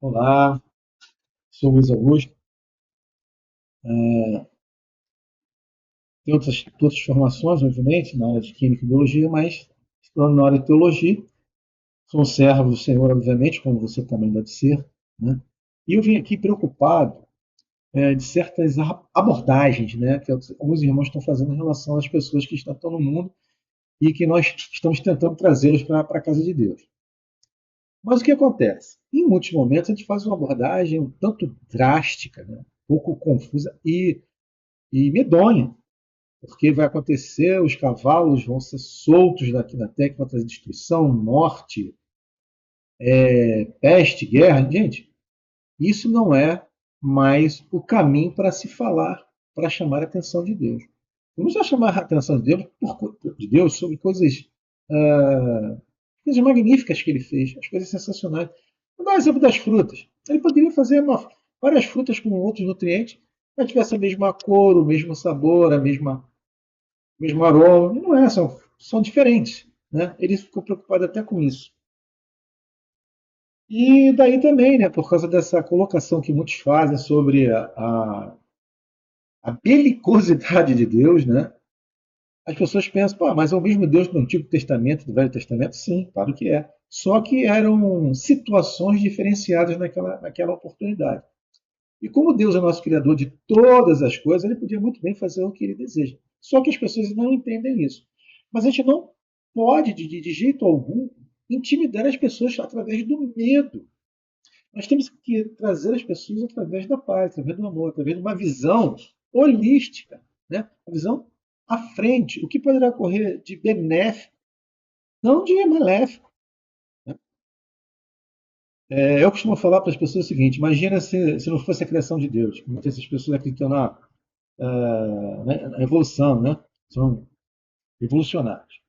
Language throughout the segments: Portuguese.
Olá, sou Luiz Augusto. Tenho outras formações, obviamente, na área de Química e Biologia, mas estou na área de Teologia. Sou um servo do Senhor, obviamente, como você também deve ser, né? E eu vim aqui preocupado de certas abordagens, né, que alguns irmãos estão fazendo em relação às pessoas que estão no mundo e que nós estamos tentando trazê-los para a casa de Deus. Mas o que acontece? Em muitos momentos a gente faz uma abordagem um tanto drástica, né, um pouco confusa e medonha. Porque vai acontecer, os cavalos vão ser soltos daqui da terra, que vai trazer destruição, morte, peste, guerra. Gente, isso não é mais o caminho para se falar, para chamar a atenção de Deus. Vamos já chamar a atenção de Deus sobre coisas magníficas que ele fez, as coisas sensacionais. Vou dar um exemplo das frutas. Ele poderia fazer várias frutas com outros nutrientes, mas tivesse a mesma cor, o mesmo sabor, mesmo aroma. Não é, são diferentes. Né? Ele ficou preocupado até com isso. E daí também, né, por causa dessa colocação que muitos fazem sobre a belicosidade de Deus, né, as pessoas pensam, pô, mas é o mesmo Deus do Antigo Testamento, do Velho Testamento? Sim, claro que é. Só que eram situações diferenciadas naquela oportunidade. E como Deus é nosso Criador de todas as coisas, ele podia muito bem fazer o que ele deseja. Só que as pessoas não entendem isso. Mas a gente não pode, de jeito algum, intimidar as pessoas através do medo. Nós temos que trazer as pessoas através da paz, através do amor, através de uma visão holística, né? Uma visão à frente, o que poderá ocorrer de benéfico, não de maléfico. Né? Eu costumo falar para as pessoas o seguinte: imagina se não fosse a criação de Deus, como essas pessoas acreditam na evolução, né? São evolucionários.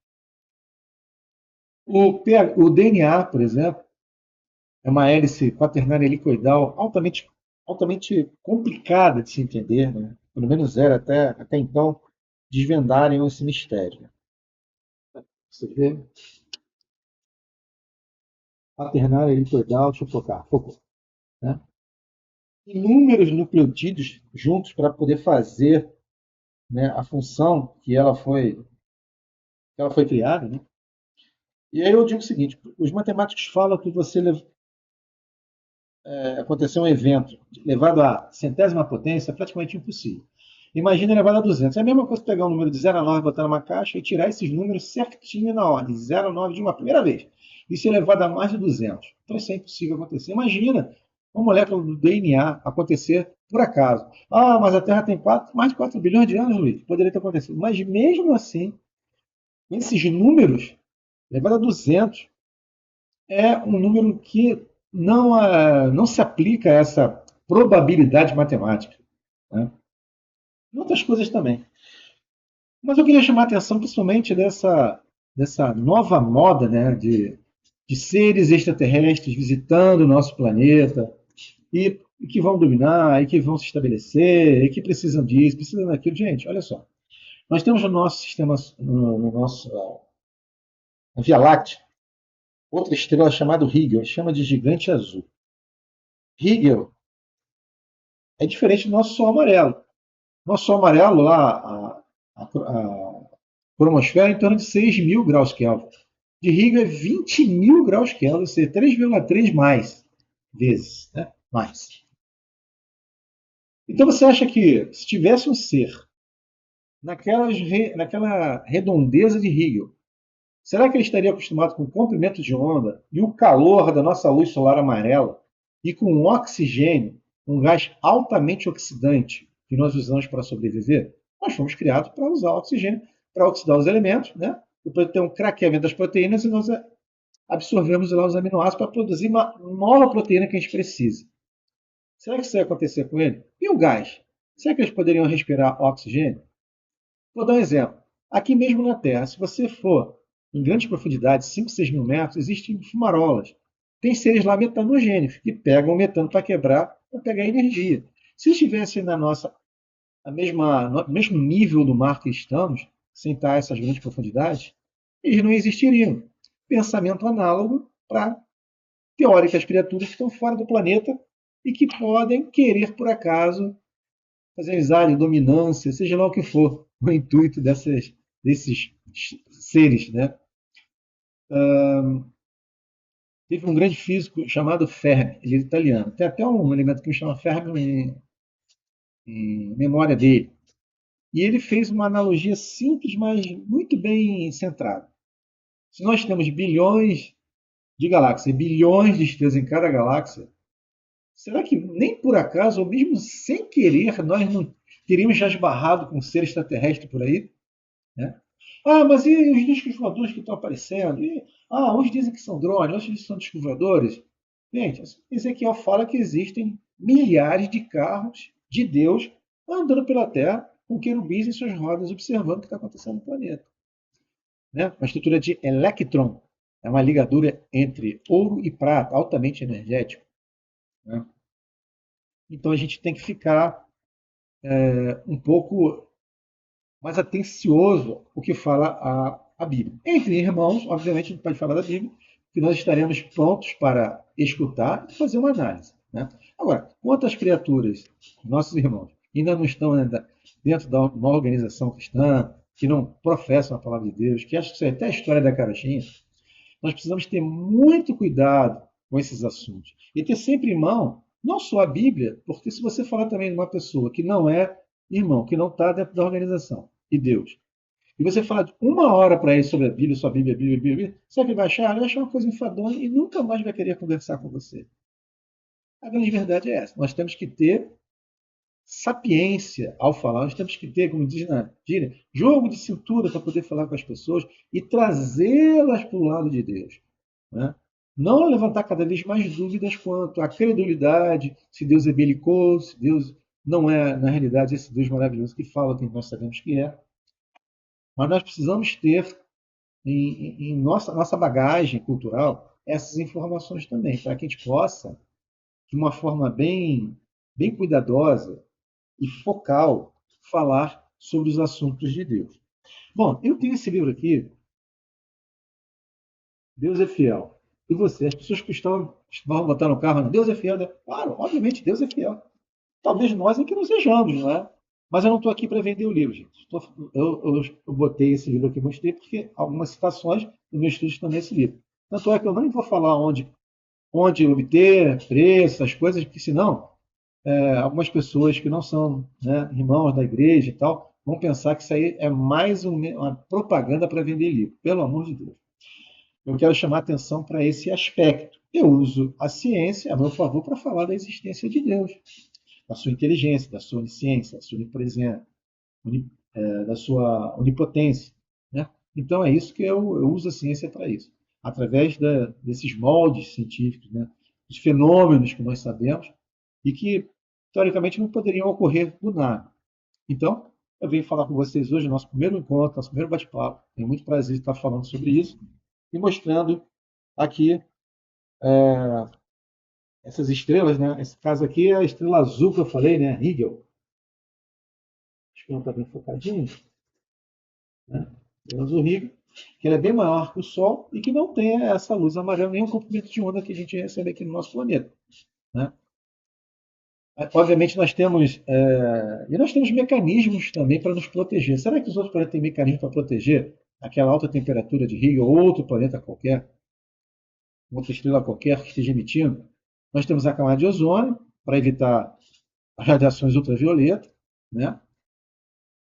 O DNA, por exemplo, é uma hélice quaternária helicoidal altamente complicada de se entender, né? Pelo menos era até então desvendarem esse mistério. Né? Você vê, quaternária helicoidal, deixa eu focar, focou, né? Inúmeros nucleotídeos juntos para poder fazer, né, a função que ela foi criada, né? E aí eu digo o seguinte: os matemáticos falam que aconteceu um evento levado à centésima potência é praticamente impossível. Imagina elevado a 200. É a mesma coisa que pegar um número de 0 a 9, botar numa caixa e tirar esses números certinho na ordem, 0 a 9 de uma primeira vez. Isso é elevado a mais de 200. Então isso é impossível acontecer. Imagina uma molécula do DNA acontecer por acaso. Ah, mas a Terra tem mais de 4 bilhões de anos, Luiz. Poderia ter acontecido. Mas mesmo assim, esses números, elevado a 200, é um número que não se aplica a essa probabilidade matemática. Né? E outras coisas também. Mas eu queria chamar a atenção principalmente dessa nova moda, né, de seres extraterrestres visitando o nosso planeta e que vão dominar, e que vão se estabelecer, e que precisam disso, precisam daquilo. Gente, olha só. Nós temos no nosso sistema, no nosso, na Via Láctea, outra estrela chamada Rigel, chama de gigante azul. Rigel é diferente do nosso Sol amarelo. Nosso Sol amarelo, lá, a cromosfera é em torno de 6.000 graus Kelvin. De Rigel é 20.000 graus Kelvin, ou seja, 3,3 mais vezes. Né? Mais. Então você acha que se tivesse um ser naquela redondeza de Rigel, será que ele estaria acostumado com o comprimento de onda e o calor da nossa luz solar amarela e com o oxigênio, um gás altamente oxidante que nós usamos para sobreviver? Nós fomos criados para usar oxigênio, para oxidar os elementos, né? Depois ter um craqueamento das proteínas e nós absorvemos lá os aminoácidos para produzir uma nova proteína que a gente precisa. Será que isso ia acontecer com ele? E o gás? Será que eles poderiam respirar oxigênio? Vou dar um exemplo. Aqui mesmo na Terra, se você for em grandes profundidades, 5, 6 mil metros, existem fumarolas. Tem seres lá metanogênicos, que pegam o metano para quebrar, para pegar energia. Se estivessem no mesmo nível do mar que estamos, sem estar essas grandes profundidades, eles não existiriam. Pensamento análogo para teóricas criaturas que estão fora do planeta e que podem querer, por acaso, fazer amizade, dominância, seja lá o que for, o intuito desses seres, né? Teve um grande físico chamado Fermi, ele é italiano. Tem até um elemento que me chama Fermi em memória dele. E ele fez uma analogia simples, mas muito bem centrada. Se nós temos bilhões de galáxias, bilhões de estrelas em cada galáxia, será que nem por acaso, ou mesmo sem querer, nós não teríamos já esbarrado com um ser extraterrestre por aí? Né? Ah, mas e os discos voadores que estão aparecendo? Uns dizem que são drones, outros dizem que são discos voadores. Gente, Ezequiel fala que existem milhares de carros de Deus andando pela Terra com querubins em suas rodas, observando o que está acontecendo no planeta. Né? Uma estrutura de elétron, é uma ligadura entre ouro e prata, altamente energético. Né? Então a gente tem que ficar um pouco mais atencioso o que fala a Bíblia. Entre irmãos, obviamente, a gente pode falar da Bíblia, que nós estaremos prontos para escutar e fazer uma análise. Né? Agora, quantas criaturas, nossos irmãos, ainda não estão dentro de uma organização cristã, que não professam a palavra de Deus, que acham que isso é até a história da carochinha, nós precisamos ter muito cuidado com esses assuntos. E ter sempre em mão, não só a Bíblia, porque se você falar também de uma pessoa que não é irmão, que não está dentro da organização, e Deus, e você falar de uma hora para ele sobre a Bíblia, sua Bíblia, Bíblia, Bíblia, sabe o que ele vai achar? Ele vai achar uma coisa enfadonha e nunca mais vai querer conversar com você. A grande verdade é essa. Nós temos que ter sapiência ao falar, nós temos que ter, como diz na gíria, jogo de cintura para poder falar com as pessoas e trazê-las para o lado de Deus. Né? Não levantar cada vez mais dúvidas quanto à credulidade, se Deus é belicoso, se Deus não é, na realidade, esse Deus maravilhoso que fala que nós sabemos que é. Mas nós precisamos ter em nossa bagagem cultural essas informações também, para que a gente possa, de uma forma bem cuidadosa e focal, falar sobre os assuntos de Deus. Bom, eu tenho esse livro aqui, Deus é Fiel. E você? As pessoas que vão botar no carro, Deus é fiel. Né? Claro, obviamente, Deus é fiel. Talvez nós é que não sejamos, não é? Mas eu não estou aqui para vender o livro, gente. Eu botei esse livro aqui, mostrei, porque algumas citações do meu estudo estão nesse livro. Tanto é que eu nem vou falar onde obter, preço, essas coisas, porque senão algumas pessoas que não são, né, irmãos da igreja e tal, vão pensar que isso aí é mais uma propaganda para vender livro. Pelo amor de Deus. Eu quero chamar atenção para esse aspecto. Eu uso a ciência a meu favor para falar da existência de Deus, da sua inteligência, da sua onisciência, da sua onipresença, da sua onipotência. Né? Então é isso que eu uso a ciência para isso. Através desses moldes científicos, né? Os fenômenos que nós sabemos e que, teoricamente, não poderiam ocorrer do nada. Então, eu venho falar com vocês hoje, nosso primeiro encontro, nosso primeiro bate-papo. Tenho muito prazer em estar falando sobre isso e mostrando aqui essas estrelas, né? Esse caso aqui é a estrela azul que eu falei, né? Rigel. Acho que não está bem focadinho. Né? A azul Rigel, que ela é bem maior que o Sol e que não tem essa luz amarela, nem o comprimento de onda que a gente recebe aqui no nosso planeta. Né? Obviamente nós temos mecanismos também para nos proteger. Será que os outros planetas têm mecanismos para proteger aquela alta temperatura de Rigel ou outro planeta qualquer, outra estrela qualquer que esteja emitindo? Nós temos a camada de ozônio para evitar as radiações ultravioletas, né?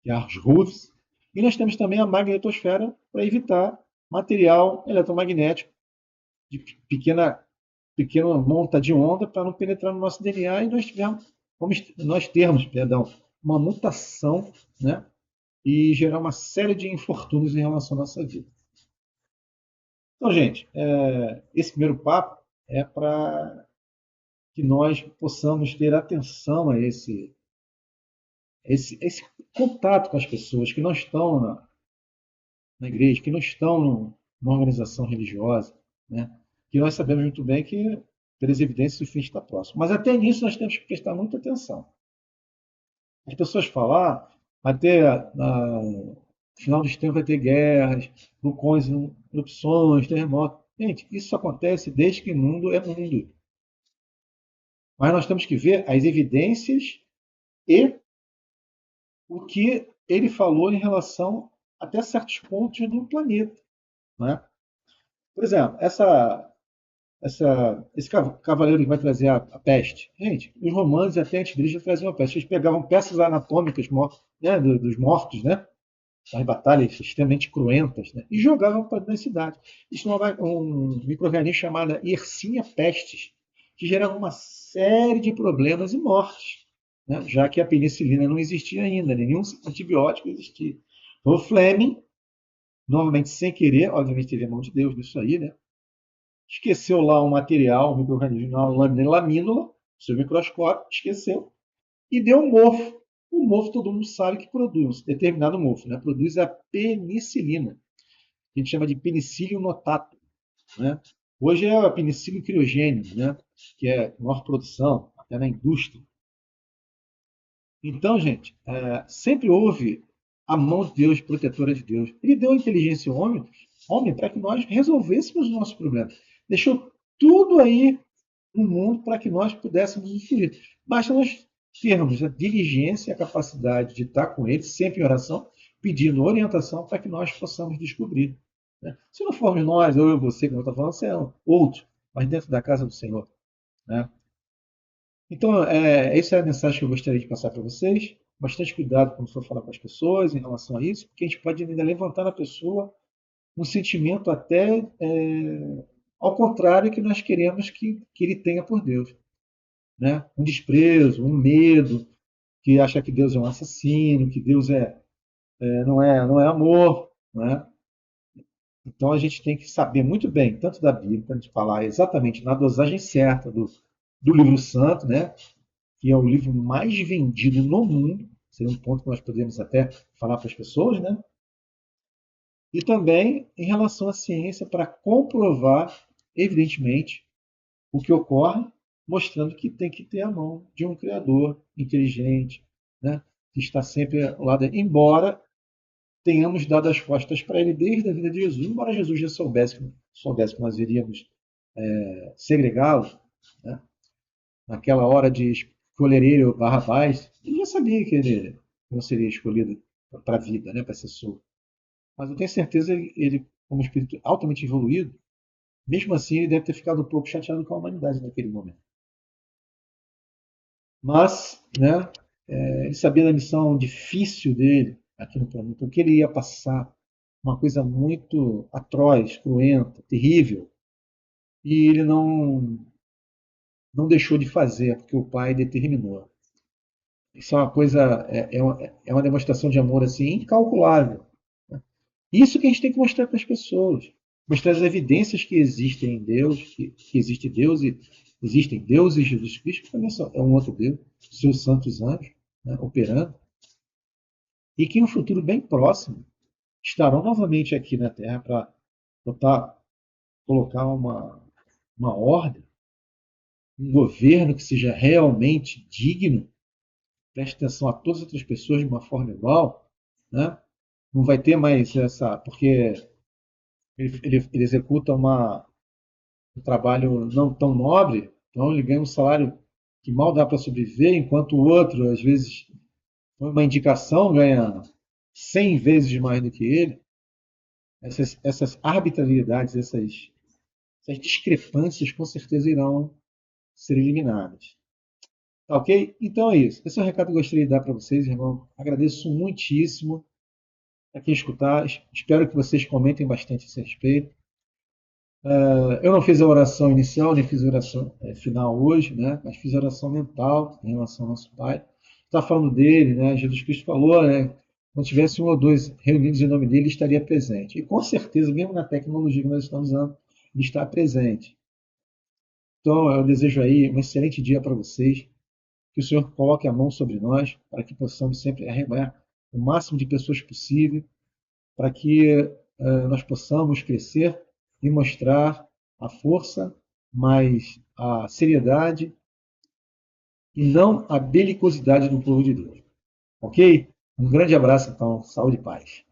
Que é as RUFs, e nós temos também a magnetosfera para evitar material eletromagnético de pequena monta de onda para não penetrar no nosso DNA e nós termos, perdão, uma mutação, né? E gerar uma série de infortúnios em relação à nossa vida. Então, gente, esse primeiro papo é para que nós possamos ter atenção a esse contato com as pessoas que não estão na igreja, que não estão numa organização religiosa, né? Que nós sabemos muito bem que, pelas evidências, o fim está próximo. Mas até nisso nós temos que prestar muita atenção. As pessoas falam, até no final dos tempos vai ter guerras, vulcões, erupções, terremotos. Gente, isso acontece desde que o mundo é mundo. Mas nós temos que ver as evidências e o que ele falou em relação até certos pontos do planeta. Né? Por exemplo, esse cavaleiro que vai trazer a peste. Gente, os romanos até antes deles já traziam a peste. Eles pegavam peças anatômicas né, dos mortos, né? As batalhas extremamente cruentas, né? E jogavam para dentro da cidade. Isso é um micro-organismo chamado Yersinia pestis, que gerava uma série de problemas e mortes, né? Já que a penicilina não existia ainda, nenhum antibiótico existia. Então, o Fleming, novamente sem querer, obviamente teve a mão de Deus nisso aí, né? Esqueceu lá um material, um micro-organismo na lamínula, seu microscópio, esqueceu, e deu um mofo. O mofo todo mundo sabe que produz, determinado mofo, né? Produz a penicilina, que a gente chama de penicillium notatum, né? Hoje é a penicillium criogênio, né? Que é maior produção, até na indústria. Então, gente, sempre houve a mão de Deus, protetora de Deus. Ele deu a inteligência ao homem para que nós resolvêssemos os nossos problemas. Deixou tudo aí no mundo para que nós pudéssemos usufruir. Basta nós termos a diligência e a capacidade de estar com Ele, sempre em oração, pedindo orientação para que nós possamos descobrir. Né? Se não formos nós, ou eu, você, que não está falando, serão outros, mas dentro da casa do Senhor. Né? Então, essa é a mensagem que eu gostaria de passar para vocês. Bastante cuidado quando for falar com as pessoas em relação a isso, porque a gente pode ainda levantar na pessoa um sentimento até ao contrário que nós queremos que ele tenha por Deus. Né? Um desprezo, um medo, que acha que Deus é um assassino, que Deus não é amor. Né? Então a gente tem que saber muito bem, tanto da Bíblia, para a gente falar exatamente na dosagem certa do livro santo, né? Que é o livro mais vendido no mundo, seria um ponto que nós podemos até falar para as pessoas, né? E também em relação à ciência, para comprovar, evidentemente, o que ocorre, mostrando que tem que ter a mão de um criador inteligente, né? Que está sempre ao lado, embora tenhamos dado as costas para ele desde a vida de Jesus, embora Jesus já soubesse que nós iríamos segregá-lo, né? Naquela hora de escolher ele ou Barrabás, ele já sabia que ele não seria escolhido para a vida, né? Para ser solto. Mas eu tenho certeza que ele, como espírito altamente evoluído, mesmo assim ele deve ter ficado um pouco chateado com a humanidade naquele momento. Mas, né, ele sabia da missão difícil dele aqui no planeta, o que ele ia passar, uma coisa muito atroz, cruenta, terrível, e ele não deixou de fazer, porque o pai determinou. Isso é uma coisa, é uma demonstração de amor assim incalculável. Né? Isso que a gente tem que mostrar para as pessoas, mostrar as evidências que existem em Deus, que existe Deus e existem Deus e Jesus Cristo, que também é um outro Deus, seus santos anjos, né, operando, e que em um futuro bem próximo estarão novamente aqui na Terra para colocar uma ordem, um governo que seja realmente digno, preste atenção a todas as outras pessoas de uma forma igual, né? Não vai ter mais porque ele executa um trabalho não tão nobre, então ele ganha um salário que mal dá para sobreviver, enquanto o outro, às vezes, uma indicação ganha 100 vezes mais do que ele. Essas arbitrariedades, essas discrepâncias, com certeza irão ser eliminadas. Tá ok? Então é isso. Esse é o recado que eu gostaria de dar para vocês, irmão. Agradeço muitíssimo a quem escutar. Espero que vocês comentem bastante a esse respeito. Eu não fiz a oração inicial, nem fiz a oração final hoje, né? Mas fiz a oração mental em relação ao nosso Pai. Está falando dele, né? Jesus Cristo falou, né? Quando tivesse um ou dois reunidos em nome dele, ele estaria presente. E com certeza, mesmo na tecnologia que nós estamos usando, ele está presente. Então, eu desejo aí um excelente dia para vocês. Que o Senhor coloque a mão sobre nós, para que possamos sempre arrebanhar o máximo de pessoas possível, para que nós possamos crescer e mostrar a força, mas a seriedade e não a belicosidade do povo de Deus. Ok? Um grande abraço, então. Saúde e paz.